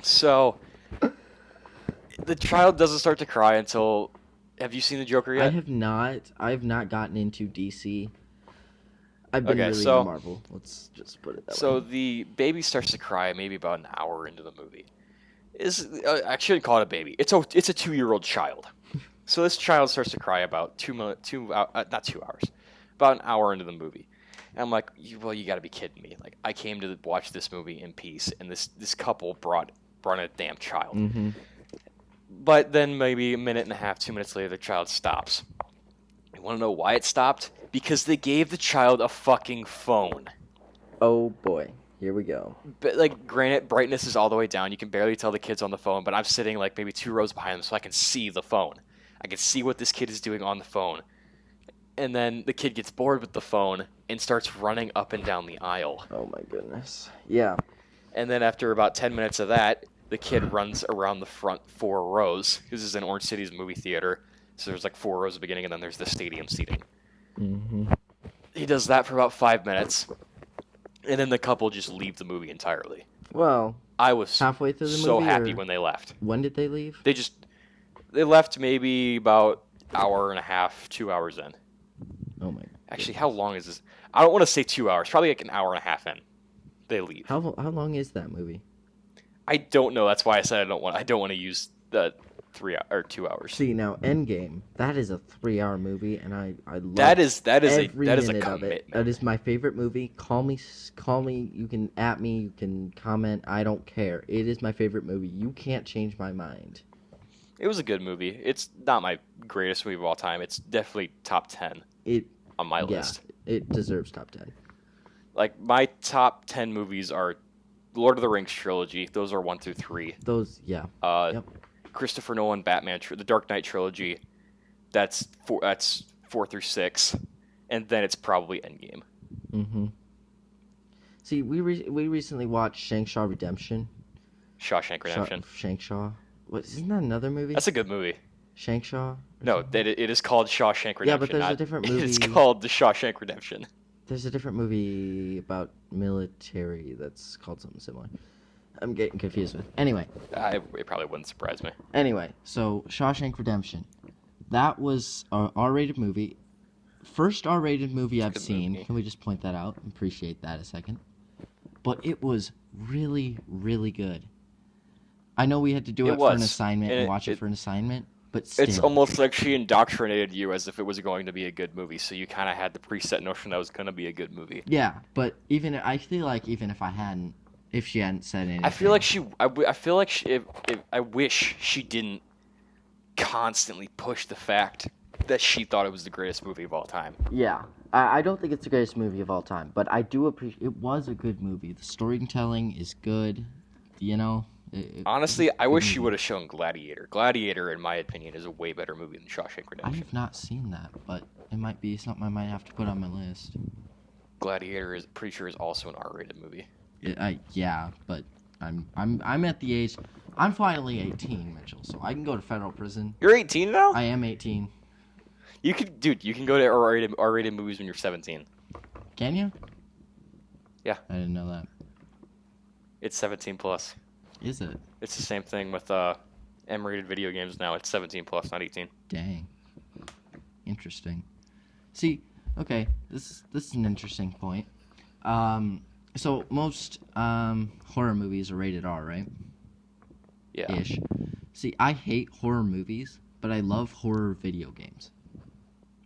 So, the child doesn't start to cry until... Have you seen the Joker yet?
I have not. I have not gotten into DC. I've been really into Marvel. Let's just put it that way.
So the baby starts to cry maybe about an hour into the movie. I shouldn't call it a baby. It's a 2-year-old child. So this child starts to cry about not 2 hours, about an hour into the movie. And I'm like, you got to be kidding me. Like, I came to watch this movie in peace, and this couple brought a damn child.
Mm-hmm.
But then maybe a minute and a half, 2 minutes later, the child stops. You want to know why it stopped? Because they gave the child a fucking phone.
Oh boy, here we go.
But like, granted, brightness is all the way down. You can barely tell the kid's on the phone, but I'm sitting like maybe 2 rows behind them, so I can see the phone. I can see what this kid is doing on the phone. And then the kid gets bored with the phone and starts running up and down the aisle.
Oh my goodness. Yeah.
And then after about 10 minutes of that, the kid runs around the front 4 rows. This is in Orange City's movie theater. So there's like 4 rows at the beginning, and then there's the stadium seating.
Mm-hmm.
He does that for about 5 minutes. And then the couple just leave the movie entirely.
Well,
I was
halfway through the movie,
so happy when they left.
When did they leave?
They left maybe about hour and a half, 2 hours in.
Oh my.
Actually, how long is this? I don't want to say 2 hours. Probably like an hour and a half in. They leave.
How long is that movie?
I don't know. That's why I said I don't want to use the 2 hours.
See, now Endgame, that is a 3-hour movie, and I love
that is
every
a
minute of
commitment.
it. That is my favorite movie. Call me. You can at me. You can comment. I don't care. It is my favorite movie. You can't change my mind.
It was a good movie. It's not my greatest movie of all time. It's definitely top 10 on my list.
It deserves top 10.
Like, my top 10 movies are Lord of the Rings trilogy. Those are 1 through 3.
Those, yeah.
Yep. Christopher Nolan Batman, the Dark Knight trilogy. That's 4 through 6, and then it's probably Endgame.
Mm-hmm. See, we recently watched Shawshank Redemption.
Shawshank Redemption.
Shawshank. What, isn't that another movie?
That's a good movie.
Shawshank?
No, it is called Shawshank Redemption.
Yeah, but there's a different movie.
It's called The Shawshank Redemption.
There's a different movie about military that's called something similar. I'm getting confused with. Anyway.
It probably wouldn't surprise me.
Anyway, so Shawshank Redemption. That was an R-rated movie. First R-rated movie I've seen. Movie. Can we just point that out? Appreciate that a second. But it was really, really good. I know we had to do it for an assignment and watch it for an assignment, but still.
It's almost like she indoctrinated you as if it was going to be a good movie, so you kind of had the preset notion that it was going to be a good movie.
Yeah, but I feel like even if she hadn't said anything.
I feel like I wish she didn't constantly push the fact that she thought it was the greatest movie of all time.
Yeah. I don't think it's the greatest movie of all time, but I do appreciate it was a good movie. The storytelling is good, you know.
Honestly, I wish she would have shown Gladiator. Gladiator, in my opinion, is a way better movie than Shawshank Redemption.
I have not seen that, but it might be something I might have to put on my list.
Gladiator is pretty sure is also an R-rated movie.
Yeah, but I'm at the age. I'm finally 18, Mitchell, so I can go to federal prison.
You're 18 now?
I am 18.
You can go to R-rated movies when you're 17.
Can you?
Yeah.
I didn't know that.
It's 17 plus.
Is it?
It's the same thing with M-rated video games now. It's 17 plus, not 18.
Dang. Interesting. See, okay, this is an interesting point. So most horror movies are rated R, right?
Yeah.
Ish. See, I hate horror movies, but I love horror video games.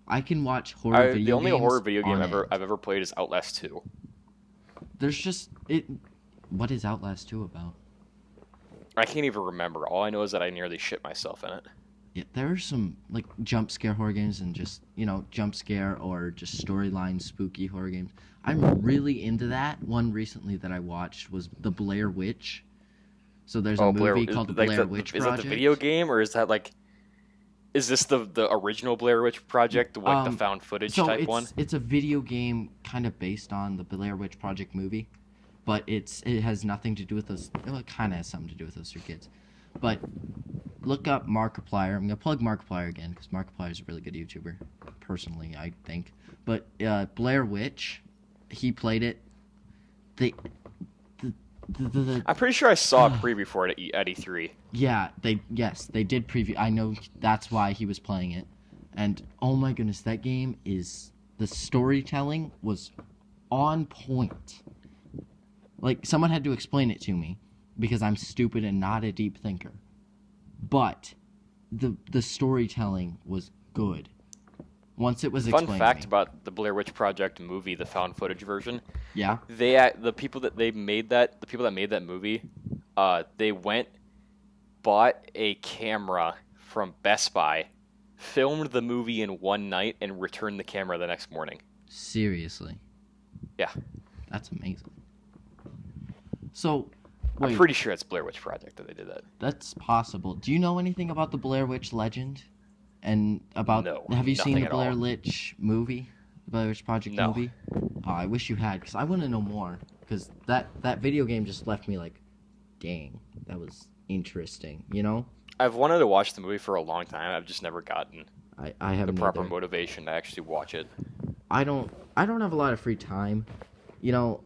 I can watch horror video games.
The only horror video game
I've
ever played is Outlast 2.
There's just it. What is Outlast 2 about?
I can't even remember. All I know is that I nearly shit myself in it.
Yeah, there are some like jump scare horror games and just jump scare or just storyline spooky horror games. I'm really into that. One recently that I watched was The Blair Witch. So there's a movie called The Blair Witch Project.
Is that the video game, or is that like? Is this the original Blair Witch Project, like the found footage type one?
It's a video game kind of based on the Blair Witch Project movie, but it has nothing to do with those. Well, it kind of has something to do with those 3 kids. But look up Markiplier. I'm gonna plug Markiplier again because Markiplier is a really good YouTuber, personally, I think. But Blair Witch, he played it.
I'm pretty sure I saw a preview for it at E3.
Yeah, they did preview. I know that's why he was playing it. And oh my goodness, that game the storytelling was on point. Like someone had to explain it to me because I'm stupid and not a deep thinker. But the storytelling was good. Once it was explained.
Fun fact about the Blair Witch Project movie, the found footage version.
Yeah.
The people that made that movie, they bought a camera from Best Buy, filmed the movie in one night, and returned the camera the next morning.
Seriously.
Yeah.
That's amazing. So, wait.
I'm pretty sure it's Blair Witch Project that they did that.
That's possible. Do you know anything about the Blair Witch legend? And about have you seen the Blair Witch movie? The Blair Witch Project movie? Oh, I wish you had, because I want to know more. Because that video game just left me like, dang, that was interesting,
I've wanted to watch the movie for a long time. I've just never gotten
I haven't
the proper
either.
motivation to actually watch it.
I don't have a lot of free time,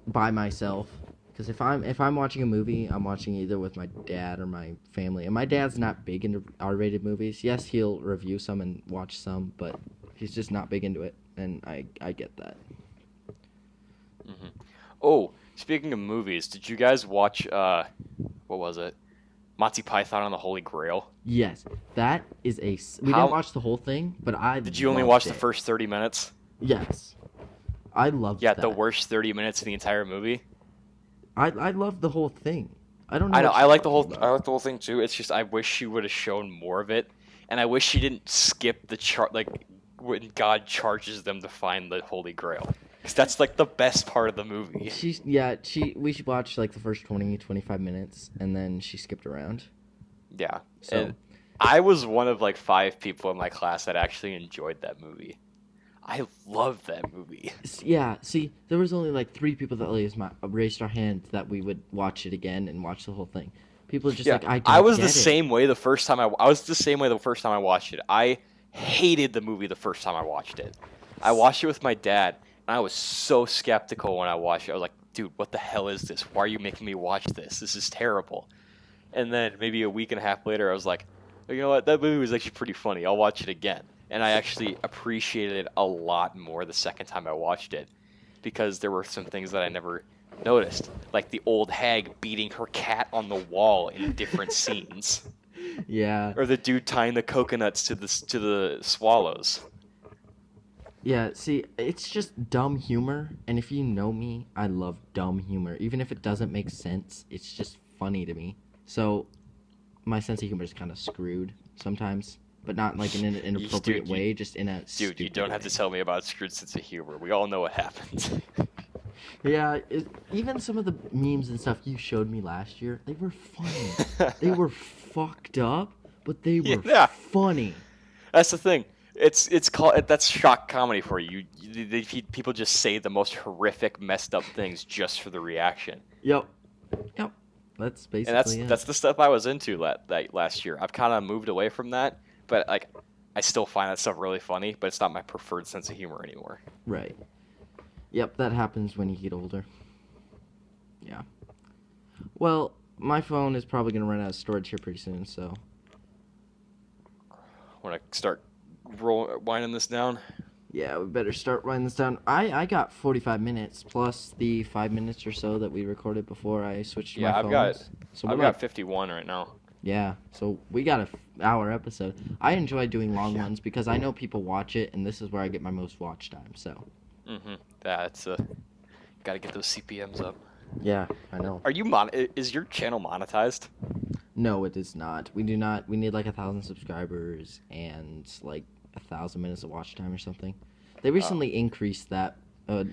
by myself. Because if I'm watching a movie, I'm watching either with my dad or my family. And my dad's not big into R-rated movies. Yes, he'll review some and watch some, but he's just not big into it, and I get that.
Mm-hmm. Oh, speaking of movies, did you guys watch, what was it? Monty Python and the Holy Grail?
Yes, that is we didn't watch the whole thing, but
Did you only watch the first 30 minutes?
Yes. I loved that.
Yeah, the worst 30 minutes of the entire movie?
I loved the whole thing. I don't know.
I know. I like the whole thing too. It's just I wish she would have shown more of it, and I wish she didn't skip the when God charges them to find the Holy Grail, because that's like the best part of the movie.
We should watch like the first 20-25 minutes, and then she skipped around.
Yeah.
So
and I was one of like 5 people in my class that actually enjoyed that movie. I love that movie.
Yeah, see, there was only like 3 people that raised our hands that we would watch it again and watch the whole thing. People are just
I was the same way the first time I was the same way the first time I watched it. I hated the movie the first time I watched it. I watched it with my dad, and I was so skeptical when I watched it. I was like, dude, what the hell is this? Why are you making me watch this? This is terrible. And then maybe a week and a half later, I was like, oh, you know what? That movie was actually pretty funny. I'll watch it again. And I actually appreciated it a lot more the second time I watched it, because there were some things that I never noticed, like the old hag beating her cat on the wall in different scenes.
Yeah.
Or the dude tying the coconuts to the swallows.
Yeah, see, it's just dumb humor, and if you know me, I love dumb humor. Even if it doesn't make sense, it's just funny to me. So, my sense of humor is kind of screwed sometimes. But not like in an inappropriate way, just in a stupid
you don't have to tell me about screwed sense of humor. We all know what happens.
Yeah, even some of the memes and stuff you showed me last year, they were funny. They were fucked up, but they were funny.
That's the thing. It's called that's shock comedy for you. People just say the most horrific, messed up things just for the reaction.
Yep. That's
And that's
basically it.
that's the stuff I was into that last year. I've kind of moved away from that, but like I still find that stuff really funny, but it's not my preferred sense of humor anymore.
Right. Yep, that happens when you get older. Yeah. Well, my phone is probably going to run out of storage here pretty soon, so...
Want to start winding this down?
Yeah, we better start writing this down. I got 45 minutes, plus the 5 minutes or so that we recorded before I switched to my phones.
I've got 51 right now.
Yeah, so we got an hour episode. I enjoy doing long ones because I know people watch it, and this is where I get my most watch time, so...
Mm-hmm. That's got to get those CPMs up.
Yeah, I know.
Are you is your channel monetized?
No, it is not. We do not. We need like 1,000 subscribers and like 1,000 minutes of watch time or something. They recently increased that.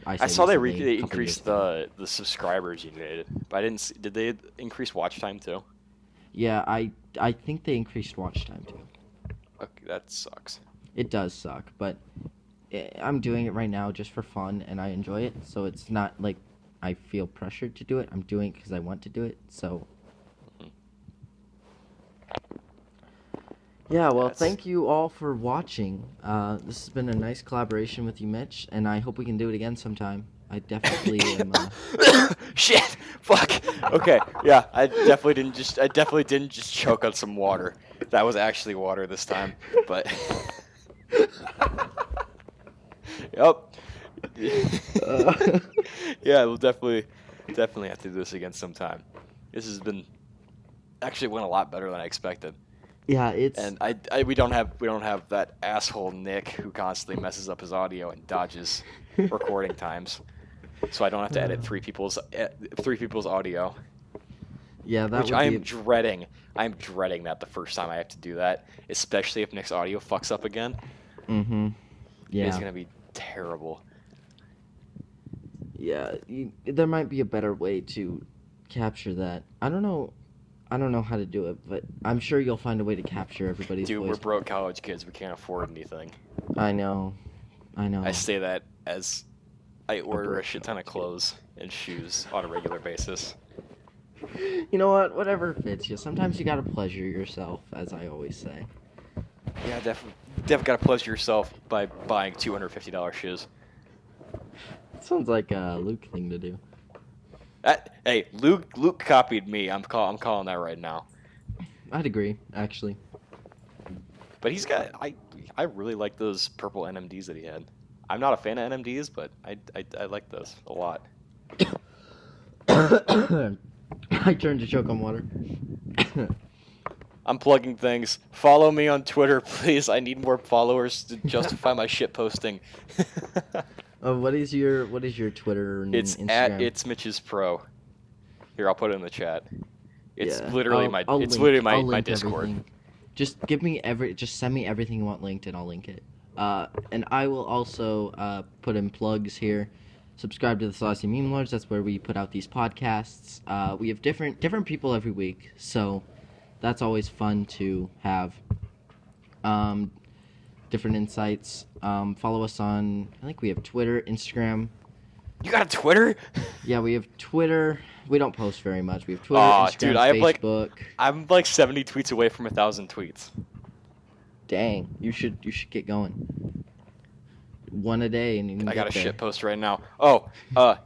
I saw they increased the subscribers you needed, but I didn't see, did they increase watch time too?
Yeah, I think they increased watch time too.
Okay, that sucks.
It does suck, but I'm doing it right now just for fun and I enjoy it. So it's not like I feel pressured to do it. I'm doing it because I want to do it. So. Yeah, well, thank you all for watching. This has been a nice collaboration with you, Mitch, and I hope we can do it again sometime. I definitely am.
Shit! Fuck. Okay. Yeah, I definitely didn't just choke on some water. That was actually water this time, but. Yep. Yeah, we'll definitely have to do this again sometime. This has been actually went a lot better than I expected.
Yeah, it's
and we don't have that asshole Nick who constantly messes up his audio and dodges recording times, so I don't have to edit three people's audio.
Yeah,
which I am dreading. I'm dreading that the first time I have to do that, especially if Nick's audio fucks up again.
Mm-hmm. Yeah,
it's gonna be terrible.
Yeah, there might be a better way to capture that. I don't know how to do it, but I'm sure you'll find a way to capture everybody's voice.
Dude, we're broke college kids. We can't afford anything.
I know.
I say that as I order a shit ton of clothes and shoes on a regular basis.
You know what? Whatever fits you. Sometimes you gotta pleasure yourself, as I always say.
Yeah, definitely gotta pleasure yourself by buying $250 shoes.
Sounds like a Luke thing to do.
Hey, Luke copied me. I'm calling that right now.
I'd agree, actually.
But he's got I really like those purple NMDs that he had. I'm not a fan of NMDs, but I like those a lot.
I turned to choke on water.
I'm plugging things. Follow me on Twitter, please. I need more followers to justify my shit posting.
What is your Twitter and
It's
Instagram?
It's Mitch's Pro. Here, I'll put it in the chat. It's literally my Discord.
Everything. Just send me everything you want linked and I'll link it. And I will also put in plugs here. Subscribe to the Saucy Meme Lords. That's where we put out these podcasts. We have different people every week, so that's always fun to have. Different insights. Follow us on, I think we have Twitter, Instagram.
You got a Twitter?
Yeah, we have Twitter. We don't post very much. We have Twitter, Instagram,
dude, I have
Facebook.
I'm like 70 tweets away from 1,000 tweets.
Dang, you should get going. One a day, and you can
I got a
there.
shit post right now. Oh,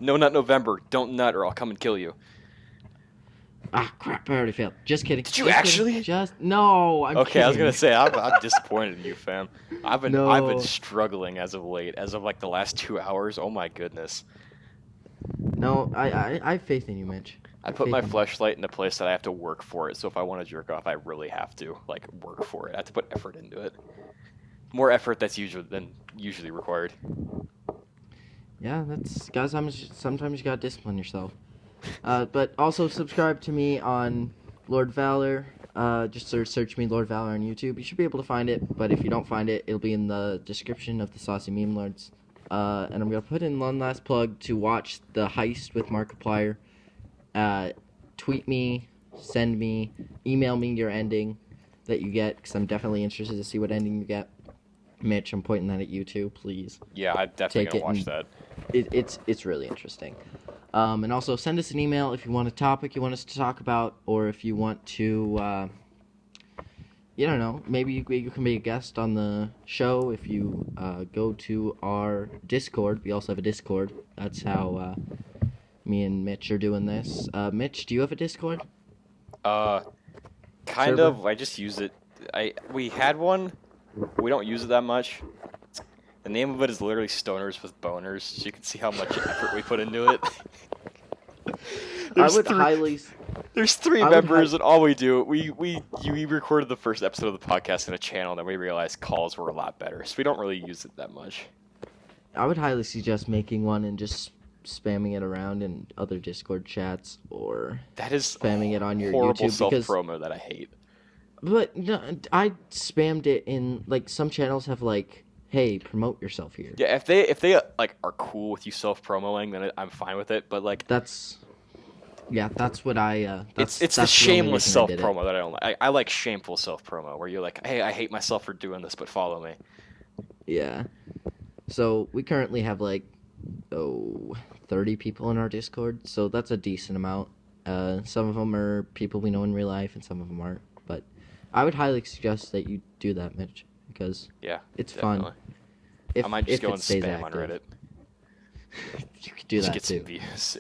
No Nut November. Don't nut or I'll come and kill you.
Ah, crap! I already failed. Just kidding.
Did you actually?
No. I'm
okay,
kidding.
I was gonna say I'm disappointed in you, fam. I've been struggling as of late, as of like the last 2 hours. Oh my goodness.
No, I have faith in you, Mitch.
I put my fleshlight in a place that I have to work for it. So if I want to jerk off, I really have to work for it. I have to put effort into it. More effort that's usually required.
Yeah, that's guys. Sometimes you gotta discipline yourself. But also subscribe to me on Lord Valor. Just search me Lord Valor on YouTube. You should be able to find it. But if you don't find it, it'll be in the description of the Saucy Meme Lords. And I'm gonna put in one last plug to watch the heist with Markiplier. Tweet me, send me, email me your ending that you get, because I'm definitely interested to see what ending you get. Mitch, I'm pointing that at you too, please.
Yeah, I'm definitely gonna watch that.
It's really interesting. And also send us an email if you want a topic you want us to talk about, or if you want to, I don't know, maybe you can be a guest on the show if you go to our Discord. We also have a Discord. That's how me and Mitch are doing this. Mitch, do you have a Discord?
Kind
Server?
of. I just use it. We had one. We don't use it that much. The name of it is literally Stoners with Boners, so you can see how much effort we put into it.
I would highly.
There's 3 members, and all we do, we recorded the first episode of the podcast in a channel, and then we realized calls were a lot better, so we don't really use it that much.
I would highly suggest making one and just spamming it around in other Discord chats, or
that is
spamming it on your
horrible
YouTube.
self-promo that I hate.
But no, I spammed it in, like, some channels have, like, hey, promote yourself here.
Yeah, if they like are cool with you self-promoing, then I'm fine with it. But like
that's what I.
It's the shameless self-promo that I don't like. I like shameful self-promo where you're like, hey, I hate myself for doing this, but follow me.
Yeah. So we currently have 30 people in our Discord, so that's a decent amount. Some of them are people we know in real life, and some of them aren't. But I would highly suggest that you do that, Mitch, because it's
definitely
fun.
I might just go and spam on Reddit.
You could do that
get
too.
Some views.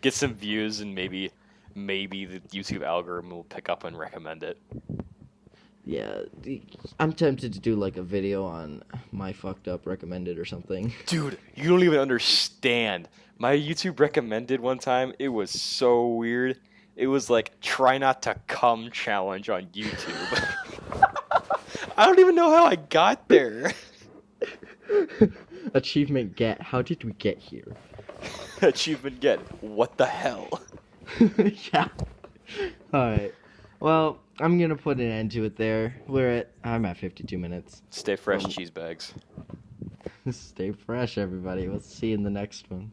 Get some views, and maybe the YouTube algorithm will pick up and recommend it.
Yeah, I'm tempted to do like a video on my fucked up recommended or something.
Dude, you don't even understand. My YouTube recommended one time, it was so weird. It was like, try not to cum challenge on YouTube. I don't even know how I got there.
Achievement get, how did we get here?
Achievement get, what the hell?
Yeah. Alright. Well, I'm gonna put an end to it there. I'm at 52 minutes.
Stay fresh, cheese bags.
Stay fresh, everybody. We'll see you in the next one.